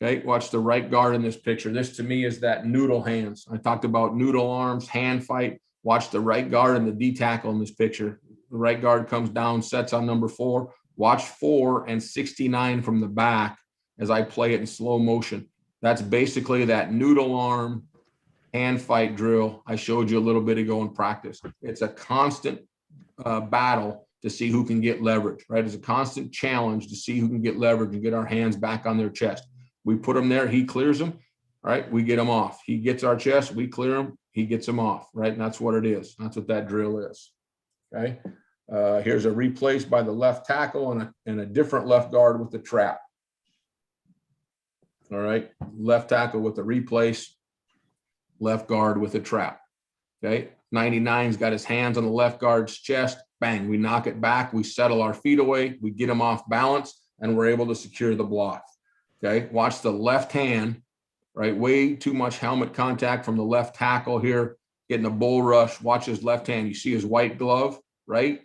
Okay, watch the right guard in this picture. This to me is that noodle hands. I talked about noodle arms, hand fight. Watch the right guard and the D tackle in this picture. The right guard comes down, sets on number 4. Watch 4 and 69 from the back as I play it in slow motion. That's basically that noodle arm hand fight drill I showed you a little bit ago in practice. It's a constant battle to see who can get leverage, right? It's a constant challenge to see who can get leverage and get our hands back on their chest. We put him there, he clears them, right? We get him off. He gets our chest, we clear him, he gets him off, right? And that's what it is. That's what that drill is, okay? Here's a replace by the left tackle and a different left guard with the trap. All right, left tackle with a replace, left guard with a trap, okay? 99's got his hands on the left guard's chest, bang, we knock it back, we settle our feet away, we get him off balance, and we're able to secure the block. Okay, watch the left hand, right? Way too much helmet contact from the left tackle here, getting a bull rush. Watch his left hand. You see his white glove, right?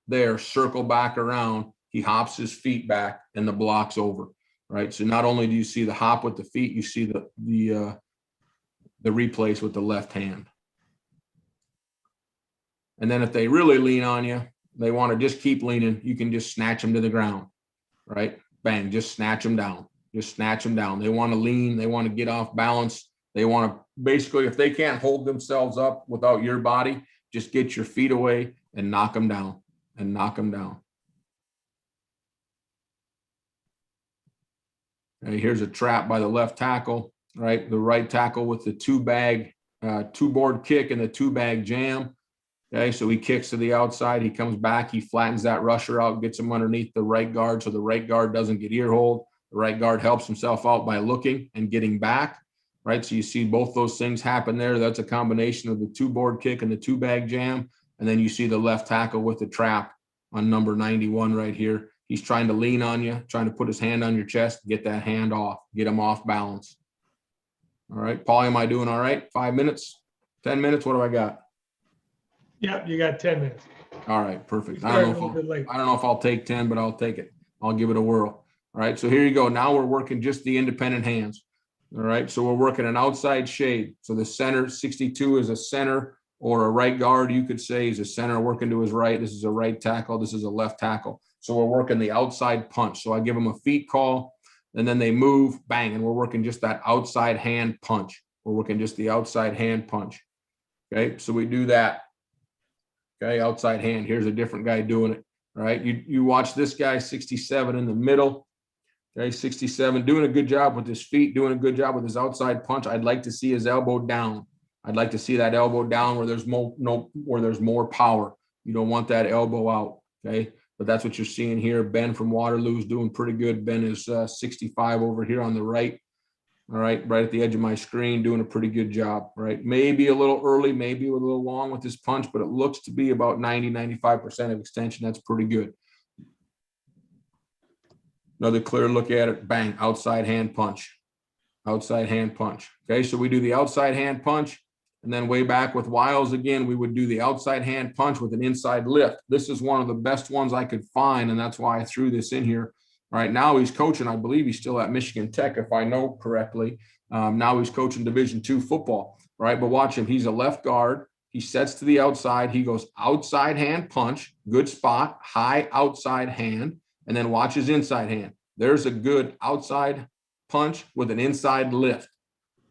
There, circle back around. He hops his feet back and the block's over, right? So not only do you see the hop with the feet, you see the replace with the left hand. And then if they really lean on you, they want to just keep leaning, you can just snatch them to the ground, right? Bang, just snatch them down. Just snatch them down. They want to lean. They want to get off balance. They want to basically, if they can't hold themselves up without your body, just get your feet away and knock them down and knock them down. Okay, here's a trap by the left tackle, right? The right tackle with the 2-bag, 2-board kick and the 2-bag jam. Okay, so he kicks to the outside. He comes back. He flattens that rusher out, gets him underneath the right guard so the right guard doesn't get ear hold. The right guard helps himself out by looking and getting back, right? So you see both those things happen there. That's a combination of the 2-board kick and the 2-bag jam. And then you see the left tackle with the trap on number 91 right here. He's trying to lean on you, trying to put his hand on your chest, get that hand off, get him off balance. All right, Paul, am I doing all right? 5 minutes, 10 minutes? What do I got? Yep, you got 10 minutes. All right, perfect. I don't know if I'll take 10, but I'll take it. I'll give it a whirl. All right, so here you go. Now we're working just the independent hands. All right, so we're working an outside shade. So the center, 62 is a center or a right guard, you could say. He's a center working to his right. This is a right tackle. This is a left tackle. So we're working the outside punch. So I give them a feet call, and then they move, bang, and we're working just that outside hand punch. We're working just the outside hand punch. Okay, so we do that. Okay, outside hand. Here's a different guy doing it. All right, you watch this guy, 67 in the middle. Okay, 67, doing a good job with his feet, doing a good job with his outside punch. I'd like to see his elbow down. I'd like to see that elbow down where there's more power. You don't want that elbow out. Okay, but that's what you're seeing here. Ben from Waterloo is doing pretty good. Ben is 65 over here on the right. All right, right at the edge of my screen, doing a pretty good job, right? Maybe a little early, maybe a little long with this punch, but it looks to be about 90-95% of extension. That's pretty good. Another clear look at it, bang, outside hand punch. Outside hand punch. Okay, so we do the outside hand punch, and then way back with Wiles again, we would do the outside hand punch with an inside lift. This is one of the best ones I could find, and that's why I threw this in here. Right now he's coaching, I believe he's still at Michigan Tech, if I know correctly. Now he's coaching Division II football, right? But watch him, he's a left guard. He sets to the outside. He goes outside hand punch, good spot, high outside hand, and then watch his inside hand. There's a good outside punch with an inside lift,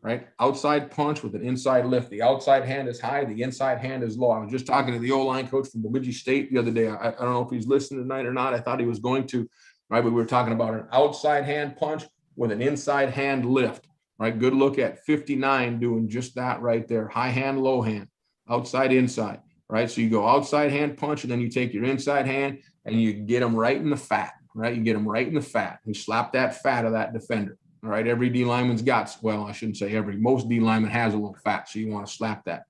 right? Outside punch with an inside lift. The outside hand is high, the inside hand is low. I was just talking to the O-line coach from Bemidji State the other day. I don't know if he's listening tonight or not. I thought he was going to. Right, but we were talking about an outside hand punch with an inside hand lift, right? Good look at 59 doing just that right there. High hand, low hand, outside, inside, right? So you go outside hand punch, and then you take your inside hand and you get them right in the fat, right? You get them right in the fat. You slap that fat of that defender, all right? Every D lineman's got, well, I shouldn't say every, most D lineman has a little fat, so you want to slap that.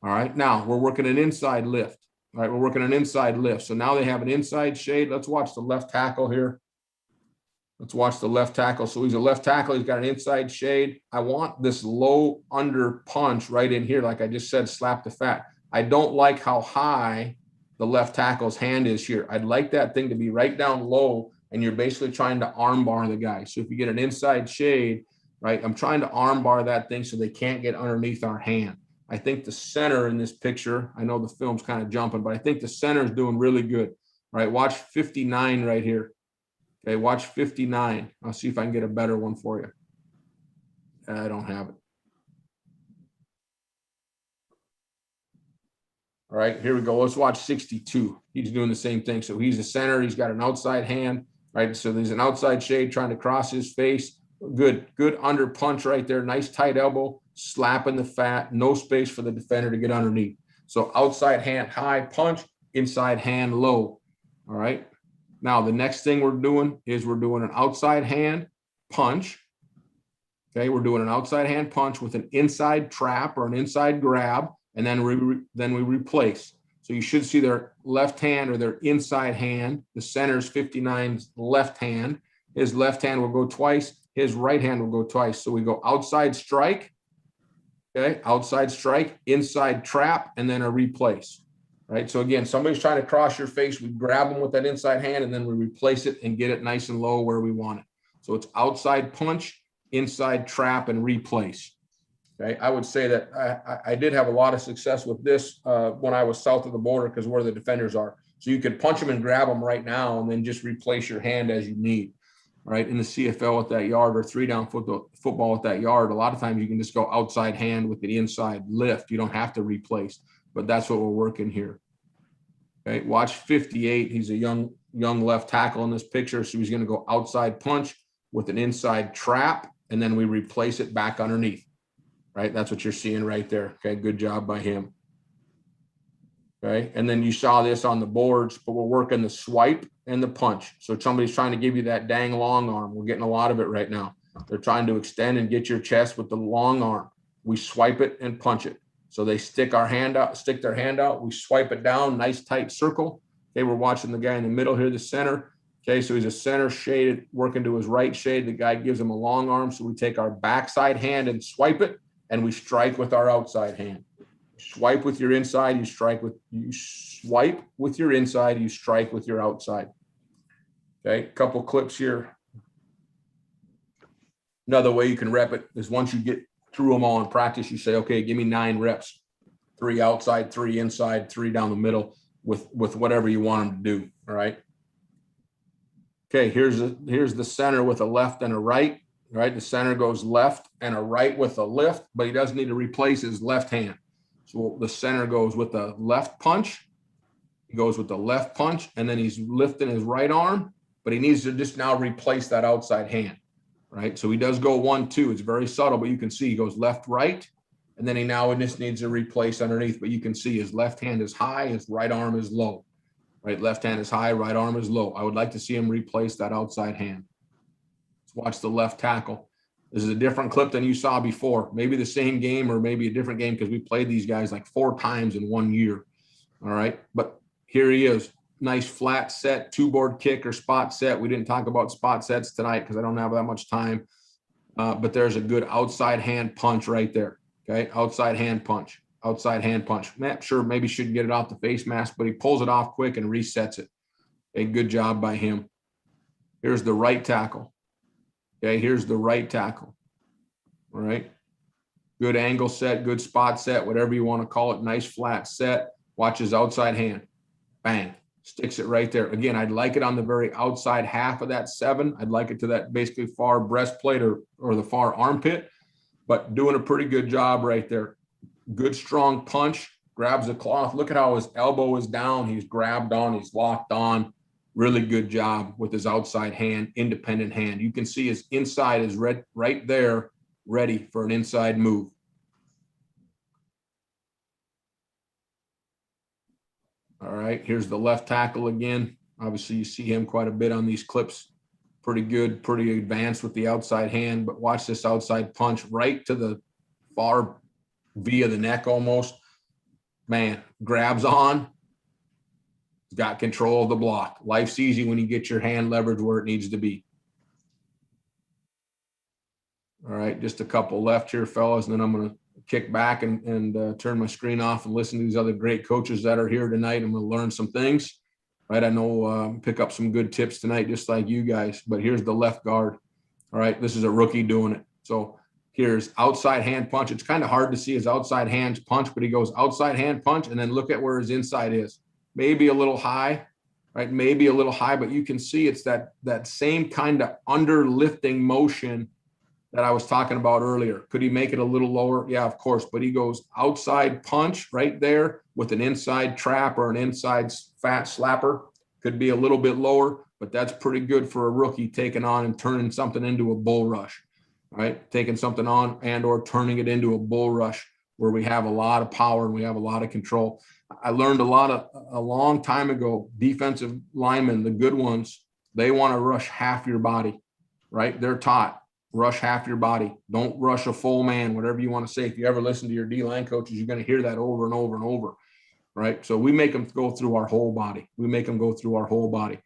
All right, now we're working an inside lift. All right, we're working an inside lift. So now they have an inside shade. Let's watch the left tackle here. Let's watch the left tackle. So he's a left tackle. He's got an inside shade. I want this low under punch right in here. Like I just said, slap the fat. I don't like how high the left tackle's hand is here. I'd like that thing to be right down low, and you're basically trying to arm bar the guy. So if you get an inside shade, right, I'm trying to arm bar that thing so they can't get underneath our hand. I think the center in this picture, I know the film's kind of jumping, but I think the center is doing really good. All right, watch 59 right here. Okay, watch 59. I'll see if I can get a better one for you. I don't have it. All right, here we go. Let's watch 62. He's doing the same thing. So he's a center. He's got an outside hand, right? So there's an outside shade trying to cross his face. Good under punch right there. Nice tight elbow. Slapping the fat, no space for the defender to get underneath. So outside hand high punch, inside hand low. All right. Now the next thing we're doing is we're doing an outside hand punch. Okay, we're doing an outside hand punch with an inside trap or an inside grab, and then we replace. So you should see their left hand or their inside hand. The center's 59's left hand. His left hand will go twice. His right hand will go twice. So we go outside strike. Okay, outside strike, inside trap, and then a replace, right? So again, somebody's trying to cross your face, we grab them with that inside hand, and then we replace it and get it nice and low where we want it. So it's outside punch, inside trap, and replace. Okay, I would say that I did have a lot of success with this when I was south of the border because where the defenders are. So you could punch them and grab them right now and then just replace your hand as you need. Right, in the CFL with that yard or 3-down football with that yard, a lot of times you can just go outside hand with the inside lift. You don't have to replace, but that's what we're working here. Okay, watch 58. He's a young left tackle in this picture, so he's going to go outside punch with an inside trap, and then we replace it back underneath. Right, that's what you're seeing right there. Okay, good job by him. Okay, and then you saw this on the boards, but we're working the swipe and the punch. So somebody's trying to give you that dang long arm. We're getting a lot of it right now. They're trying to extend and get your chest with the long arm. We swipe it and punch it. So they stick their hand out. We swipe it down, nice tight circle. Okay, we're watching the guy in the middle here, the center. Okay, so he's a center shaded, working to his right shade. The guy gives him a long arm. So we take our backside hand and swipe it, and we strike with our outside hand. Swipe with your inside, you swipe with your inside, you strike with your outside. Okay, a couple clips here. Another way you can rep it is once you get through them all in practice, you say, okay, give me 9 reps, 3 outside, 3 inside, 3 down the middle with whatever you want them to do. All right. Okay, here's the center with a left and a right, right? The center goes left and a right with a lift, but he doesn't need to replace his left hand. So the center goes with the left punch. He goes with the left punch, and then he's lifting his right arm, but he needs to just now replace that outside hand, right? So he does go 1-2. It's very subtle, but you can see he goes left, right, and then he now just needs to replace underneath, but you can see his left hand is high, his right arm is low, right? Left hand is high, right arm is low. I would like to see him replace that outside hand. Let's watch the left tackle. This is a different clip than you saw before. Maybe the same game or maybe a different game because we played these guys like 4 times in 1 year. All right. But here he is. Nice flat set, 2-board kick or spot set. We didn't talk about spot sets tonight because I don't have that much time. But there's a good outside hand punch right there. Okay. Outside hand punch. Outside hand punch. Man, sure, maybe shouldn't get it off the face mask, but he pulls it off quick and resets it. A good job by him. Here's the right tackle. Okay, here's the right tackle. All right. Good angle set, good spot set, whatever you want to call it. Nice flat set. Watch his outside hand. Bang. Sticks it right there. Again, I'd like it on the very outside half of that 7. I'd like it to that basically far breastplate or the far armpit, but doing a pretty good job right there. Good strong punch. Grabs the cloth. Look at how his elbow is down. He's grabbed on. He's locked on. Really good job with his outside hand, independent hand. You can see his inside is right there, ready for an inside move. All right, here's the left tackle again. Obviously, you see him quite a bit on these clips. Pretty good, pretty advanced with the outside hand, but watch this outside punch right to the far V of the neck almost. Man, grabs on. Got control of the block. Life's easy when you get your hand leverage where it needs to be. All right, just a couple left here, fellas, and then I'm going to kick back and turn my screen off and listen to these other great coaches that are here tonight. I'm going to learn some things, right? I know pick up some good tips tonight, just like you guys. But here's the left guard. All right, this is a rookie doing it. So here's outside hand punch. It's kind of hard to see his outside hand punch, but he goes outside hand punch, and then look at where his inside is. Maybe a little high, right? Maybe a little high, but you can see it's that same kind of underlifting motion that I was talking about earlier. Could he make it a little lower? Yeah, of course, but he goes outside punch right there with an inside trap or an inside fat slapper. Could be a little bit lower, but that's pretty good for a rookie taking on and turning something into a bull rush, right? Taking something on and or turning it into a bull rush where we have a lot of power and we have a lot of control. I learned a long time ago, defensive linemen, the good ones, they want to rush half your body, right? They're taught, rush half your body. Don't rush a full man, whatever you want to say. If you ever listen to your D-line coaches, you're going to hear that over and over and over, right? So we make them go through our whole body. We make them go through our whole body.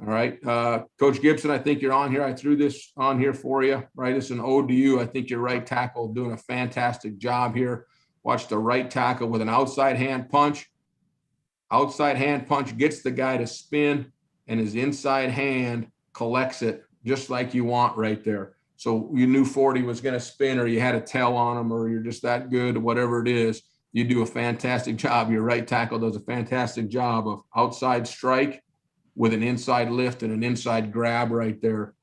All right. Coach Gibson, I think you're on here. I threw this on here for you, right? It's an ode to you. I think your right tackle doing a fantastic job here. Watch the right tackle with an outside hand punch. Outside hand punch gets the guy to spin, and his inside hand collects it just like you want right there. So you knew 40 was going to spin, or you had a tail on him, or you're just that good, whatever it is. You do a fantastic job. Your right tackle does a fantastic job of outside strike with an inside lift and an inside grab right there.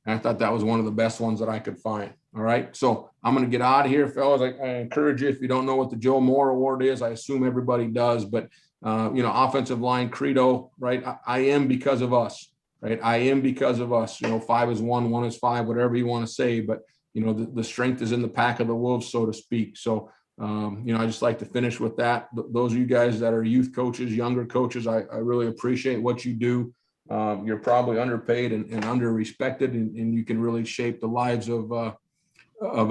And I thought that was one of the best ones that I could find. All right. So I'm going to get out of here, fellas. I encourage you, if you don't know what the Joe Moore Award is, I assume everybody does, but offensive line credo, right? I am because of us, right? I am because of us. 5 is 1, 1 is 5, whatever you want to say, but the strength is in the pack of the wolves, so to speak. So, I just like to finish with that. Those of you guys that are youth coaches, younger coaches, I really appreciate what you do. You're probably underpaid and under-respected, and you can really shape the lives of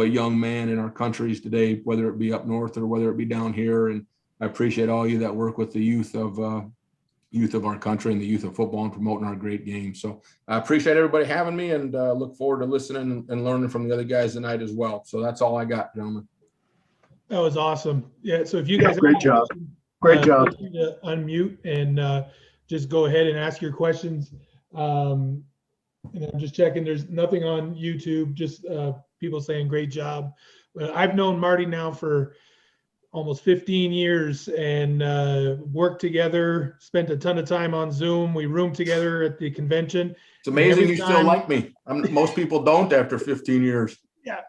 a young man in our countries today, whether it be up north or whether it be down here. And I appreciate all you that work with the youth of our country and the youth of football and promoting our great game. So I appreciate everybody having me, and look forward to listening and learning from the other guys tonight as well. So that's all I got, gentlemen. That was awesome. Yeah. So if you guys great job. Great job. Feel free to unmute and just go ahead and ask your questions. And I'm just checking. There's nothing on YouTube. Just people saying great job. I've known Marty now for almost 15 years and worked together, spent a ton of time on Zoom. We roomed together at the convention. It's amazing Every you still time- like me. Most people don't after 15 years. Yeah.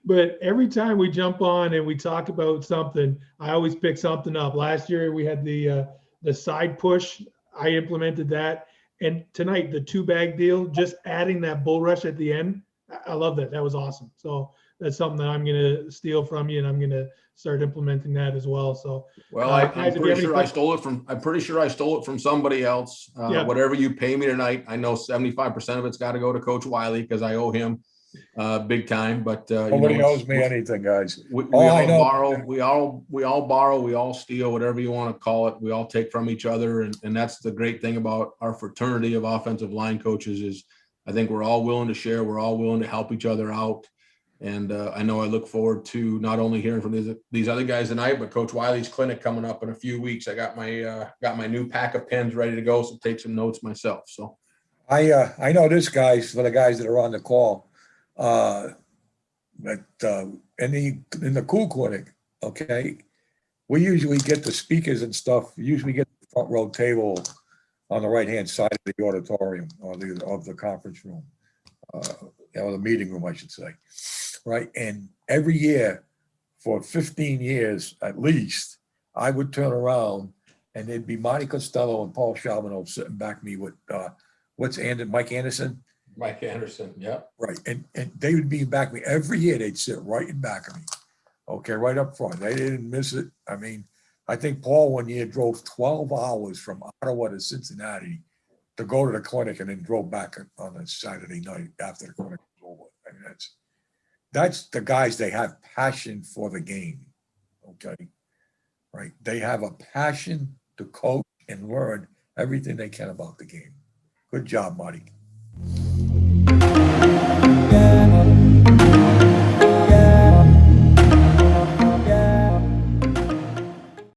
But every time we jump on and we talk about something, I always pick something up. Last year we had the side push. I implemented that. And tonight, the 2-bag deal, just adding that bull rush at the end. I love that. That was awesome. So that's something that I'm going to steal from you, and I'm going to start implementing that as well. So, Well, guys, I'm if you pretty have any sure I stole it from, I'm pretty sure I stole it from somebody else. Yeah. Whatever you pay me tonight, I know 75% of it's got to go to Coach Wiley because I owe him big time, but Nobody owes me anything, guys. we All I all know- borrow, we all borrow, we all steal, whatever you want to call it. We all take from each other. And that's the great thing about our fraternity of offensive line coaches is I think we're all willing to share. We're all willing to help each other out. And I know I look forward to not only hearing from these other guys tonight, but Coach Wiley's clinic coming up in a few weeks. I got my new pack of pens ready to go. So take some notes myself. So I know this, guys, for the guys that are on the call. But in the cool clinic, okay, we usually get the speakers and stuff. Usually get the front row table on the right hand side of the auditorium or of the conference room, or the meeting room, I should say, right? And every year for 15 years at least, I would turn around and there'd be Marty Costello and Paul Charbonneau sitting back me with Mike Anderson. Mike Anderson, yeah. Right. And they would be back me every year. They'd sit right in back of me. Okay, right up front. They didn't miss it. I mean, I think Paul one year drove 12 hours from Ottawa to Cincinnati to go to the clinic and then drove back on a Saturday night after the clinic was over. I mean, that's the guys, they have passion for the game. Okay. Right. They have a passion to coach and learn everything they can about the game. Good job, Marty.